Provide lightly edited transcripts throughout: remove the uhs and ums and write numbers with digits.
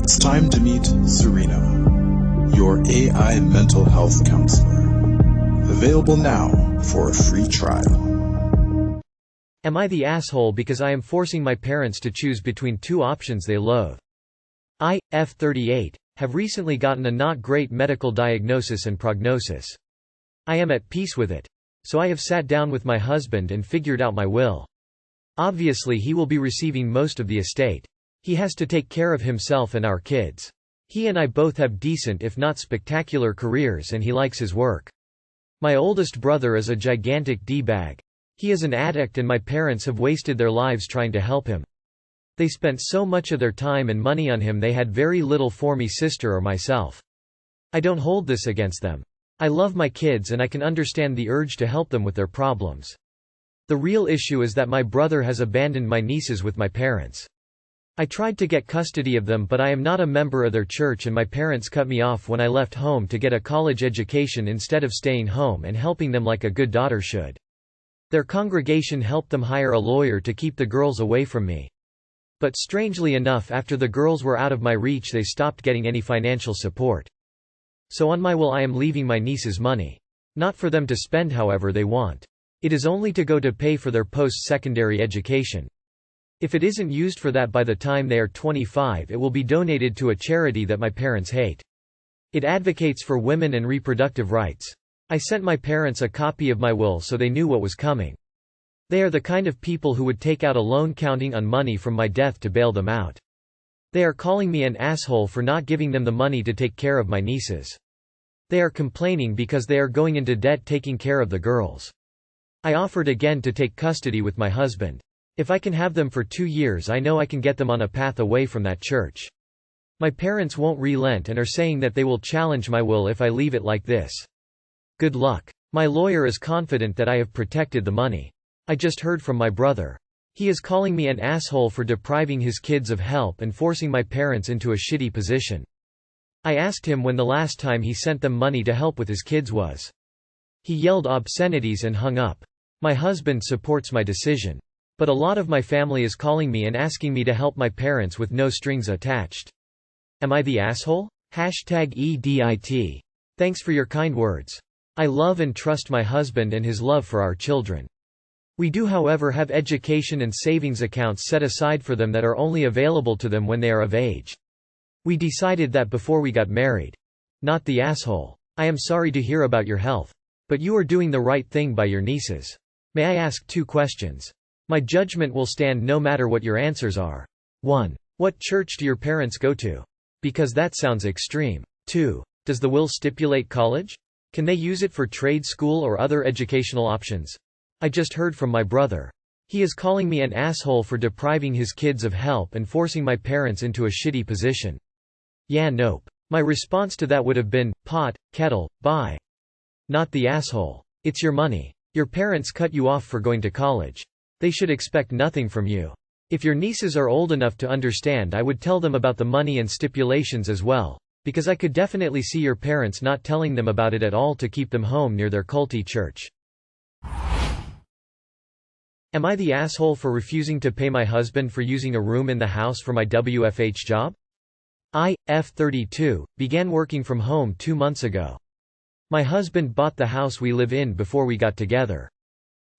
It's time to meet Serena, your AI mental health counselor. Available now for a free trial. Am I the asshole because I am forcing my parents to choose between two options they loathe? I, F38, have recently gotten a not great medical diagnosis and prognosis. I am at peace with it. So I have sat down with my husband and figured out my will. Obviously he will be receiving most of the estate. He has to take care of himself and our kids. He and I both have decent if not spectacular careers and he likes his work. My oldest brother is a gigantic D-bag. He is an addict and my parents have wasted their lives trying to help him. They spent so much of their time and money on him they had very little for me sister or myself. I don't hold this against them. I love my kids and I can understand the urge to help them with their problems. The real issue is that my brother has abandoned my nieces with my parents. I tried to get custody of them but I am not a member of their church and my parents cut me off when I left home to get a college education instead of staying home and helping them like a good daughter should. Their congregation helped them hire a lawyer to keep the girls away from me. But strangely enough, after the girls were out of my reach they stopped getting any financial support. So on my will I am leaving my nieces money. Not for them to spend however they want. It is only to go to pay for their post-secondary education. If it isn't used for that by the time they are 25 it will be donated to a charity that my parents hate. It advocates for women and reproductive rights. I sent my parents a copy of my will so they knew what was coming. They are the kind of people who would take out a loan counting on money from my death to bail them out. They are calling me an asshole for not giving them the money to take care of my nieces. They are complaining because they are going into debt taking care of the girls. I offered again to take custody with my husband. If I can have them for 2 years I know I can get them on a path away from that church. My parents won't relent and are saying that they will challenge my will if I leave it like this. Good luck. My lawyer is confident that I have protected the money. I just heard from my brother. He is calling me an asshole for depriving his kids of help and forcing my parents into a shitty position. I asked him when the last time he sent them money to help with his kids was. He yelled obscenities and hung up. My husband supports my decision. But a lot of my family is calling me and asking me to help my parents with no strings attached. Am I the asshole? #EDIT. Thanks for your kind words. I love and trust my husband and his love for our children. We do however have education and savings accounts set aside for them that are only available to them when they are of age. We decided that before we got married. Not the asshole. I am sorry to hear about your health. But you are doing the right thing by your nieces. May I ask 2 questions? My judgment will stand no matter what your answers are. 1. What church do your parents go to? Because that sounds extreme. 2. Does the will stipulate college? Can they use it for trade school or other educational options? I just heard from my brother. He is calling me an asshole for depriving his kids of help and forcing my parents into a shitty position. Yeah, nope. My response to that would have been, pot, kettle, bye. Not the asshole. It's your money. Your parents cut you off for going to college. They should expect nothing from you. If your nieces are old enough to understand I would tell them about the money and stipulations as well, because I could definitely see your parents not telling them about it at all to keep them home near their culty church. Am I the asshole for refusing to pay my husband for using a room in the house for my WFH job? I, F32, began working from home 2 months ago. My husband bought the house we live in before we got together.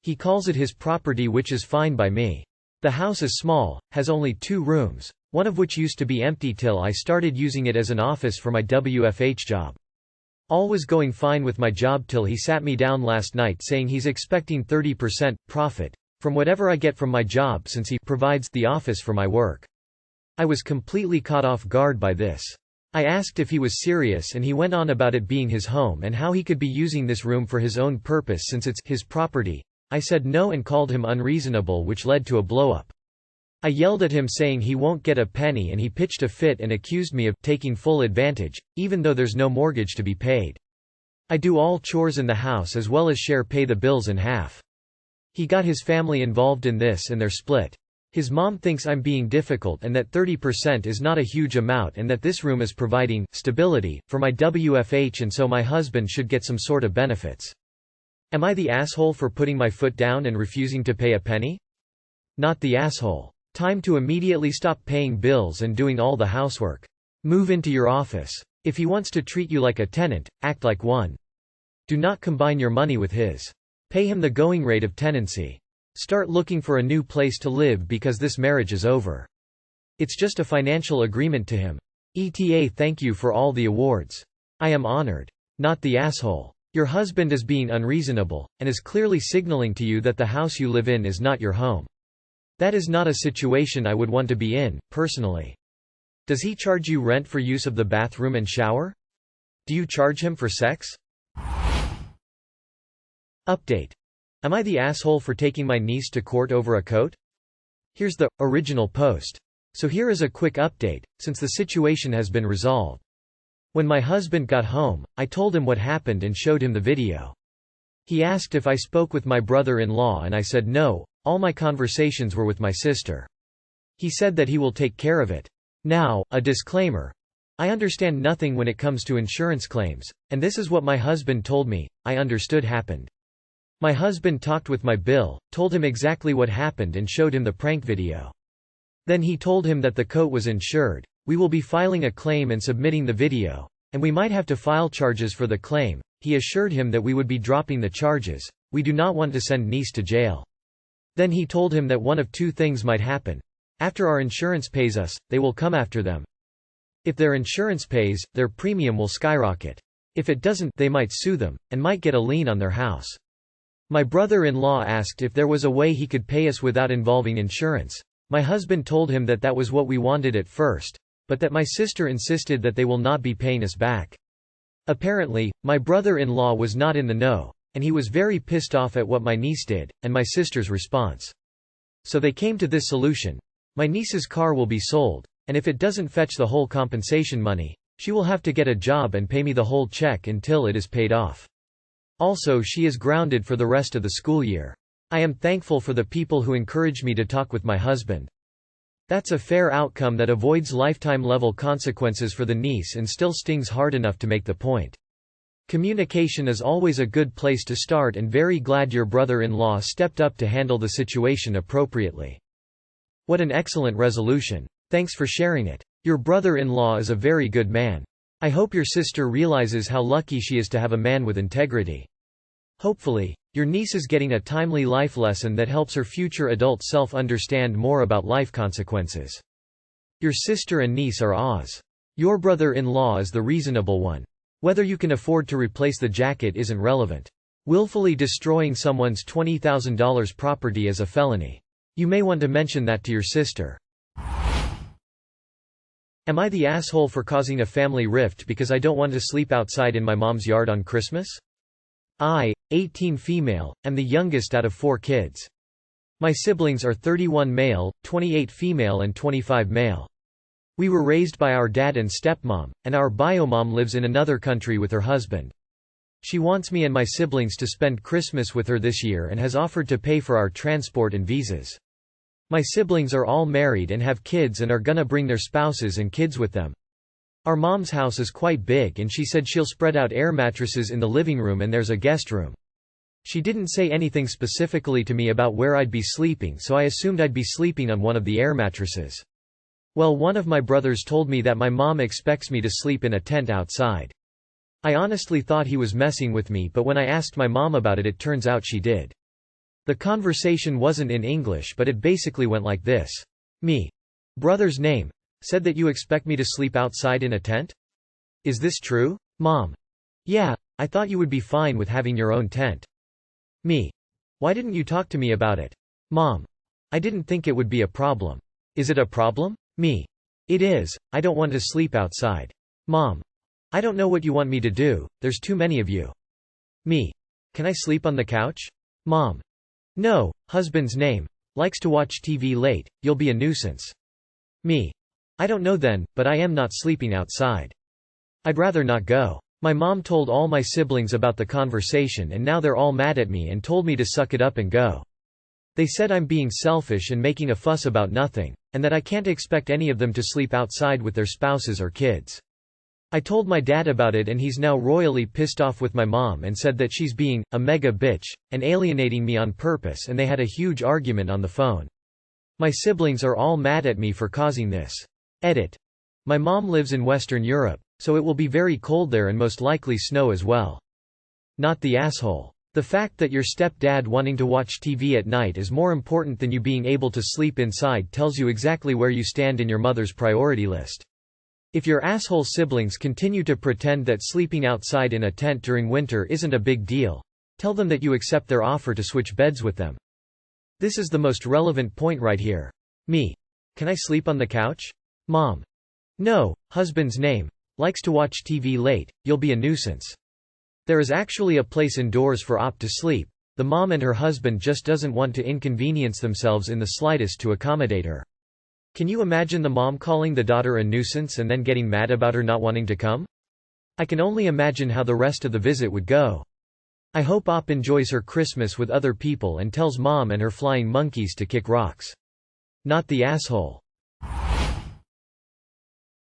He calls it his property, which is fine by me. The house is small, has only 2 rooms, one of which used to be empty till I started using it as an office for my WFH job. All was going fine with my job till he sat me down last night saying he's expecting 30% profit from whatever I get from my job since he provides the office for my work. I was completely caught off guard by this. I asked if he was serious and he went on about it being his home and how he could be using this room for his own purpose since it's his property. I said no and called him unreasonable, which led to a blow-up. I yelled at him saying he won't get a penny and he pitched a fit and accused me of taking full advantage, even though there's no mortgage to be paid. I do all chores in the house as well as pay the bills in half. He got his family involved in this and they're split. His mom thinks I'm being difficult and that 30% is not a huge amount and that this room is providing stability for my WFH and so my husband should get some sort of benefits. Am I the asshole for putting my foot down and refusing to pay a penny? Not the asshole. Time to immediately stop paying bills and doing all the housework. Move into your office. If he wants to treat you like a tenant, act like one. Do not combine your money with his. Pay him the going rate of tenancy. Start looking for a new place to live because this marriage is over. It's just a financial agreement to him. ETA. Thank you for all the awards. I am honored. Not the asshole. Your husband is being unreasonable, and is clearly signaling to you that the house you live in is not your home. That is not a situation I would want to be in, personally. Does he charge you rent for use of the bathroom and shower? Do you charge him for sex? Update. Am I the asshole for taking my niece to court over a coat? Here's the original post. So here is a quick update, since the situation has been resolved. When my husband got home, I told him what happened and showed him the video. He asked if I spoke with my brother-in-law and I said no, all my conversations were with my sister. He said that he will take care of it. Now, a disclaimer. I understand nothing when it comes to insurance claims, and this is what my husband told me, I understood happened. My husband talked with my bill, told him exactly what happened and showed him the prank video. Then he told him that the coat was insured. We will be filing a claim and submitting the video, and we might have to file charges for the claim. He assured him that we would be dropping the charges. We do not want to send niece to jail. Then he told him that one of two things might happen. After our insurance pays us, they will come after them. If their insurance pays, their premium will skyrocket. If it doesn't, they might sue them, and might get a lien on their house. My brother-in-law asked if there was a way he could pay us without involving insurance. My husband told him that that was what we wanted at first, but that my sister insisted that they will not be paying us back. Apparently, my brother-in-law was not in the know, and he was very pissed off at what my niece did, and my sister's response. So they came to this solution. My niece's car will be sold, and if it doesn't fetch the whole compensation money, she will have to get a job and pay me the whole check until it is paid off. Also, she is grounded for the rest of the school year. I am thankful for the people who encouraged me to talk with my husband. That's a fair outcome that avoids lifetime-level consequences for the niece and still stings hard enough to make the point. Communication is always a good place to start, and very glad your brother-in-law stepped up to handle the situation appropriately. What an excellent resolution. Thanks for sharing it. Your brother-in-law is a very good man. I hope your sister realizes how lucky she is to have a man with integrity. Hopefully, your niece is getting a timely life lesson that helps her future adult self understand more about life consequences. Your sister and niece are Oz. Your brother-in-law is the reasonable one. Whether you can afford to replace the jacket isn't relevant. Willfully destroying someone's $20,000 property is a felony. You may want to mention that to your sister. Am I the asshole for causing a family rift because I don't want to sleep outside in my mom's yard on Christmas? I, 18 female, am the youngest out of 4 kids. My siblings are 31 male, 28 female and 25 male. We were raised by our dad and stepmom, and our biomom lives in another country with her husband. She wants me and my siblings to spend Christmas with her this year and has offered to pay for our transport and visas. My siblings are all married and have kids and are gonna bring their spouses and kids with them. Our mom's house is quite big and she said she'll spread out air mattresses in the living room and there's a guest room. She didn't say anything specifically to me about where I'd be sleeping, so I assumed I'd be sleeping on one of the air mattresses. Well, one of my brothers told me that my mom expects me to sleep in a tent outside. I honestly thought he was messing with me, but when I asked my mom about it, it turns out she did. The conversation wasn't in English, but it basically went like this. Me. Brother's name. Said that you expect me to sleep outside in a tent? Is this true? Mom. Yeah, I thought you would be fine with having your own tent. Me. Why didn't you talk to me about it? Mom. I didn't think it would be a problem. Is it a problem? Me. It is, I don't want to sleep outside. Mom. I don't know what you want me to do, there's too many of you. Me. Can I sleep on the couch? Mom. No, husband's name. Likes to watch TV late, you'll be a nuisance. Me. I don't know then, but I am not sleeping outside. I'd rather not go. My mom told all my siblings about the conversation and now they're all mad at me and told me to suck it up and go. They said I'm being selfish and making a fuss about nothing, and that I can't expect any of them to sleep outside with their spouses or kids. I told my dad about it and he's now royally pissed off with my mom and said that she's being a mega bitch and alienating me on purpose, and they had a huge argument on the phone. My siblings are all mad at me for causing this. Edit. My mom lives in Western Europe, so it will be very cold there and most likely snow as well. Not the asshole. The fact that your stepdad wanting to watch TV at night is more important than you being able to sleep inside tells you exactly where you stand in your mother's priority list. If your asshole siblings continue to pretend that sleeping outside in a tent during winter isn't a big deal, tell them that you accept their offer to switch beds with them. This is the most relevant point right here. Me. Can I sleep on the couch? Mom. No, husband's name. Likes to watch TV late, you'll be a nuisance. There is actually a place indoors for Op to sleep. The mom and her husband just doesn't want to inconvenience themselves in the slightest to accommodate her. Can you imagine the mom calling the daughter a nuisance and then getting mad about her not wanting to come? I can only imagine how the rest of the visit would go. I hope Op enjoys her Christmas with other people and tells mom and her flying monkeys to kick rocks. Not the asshole.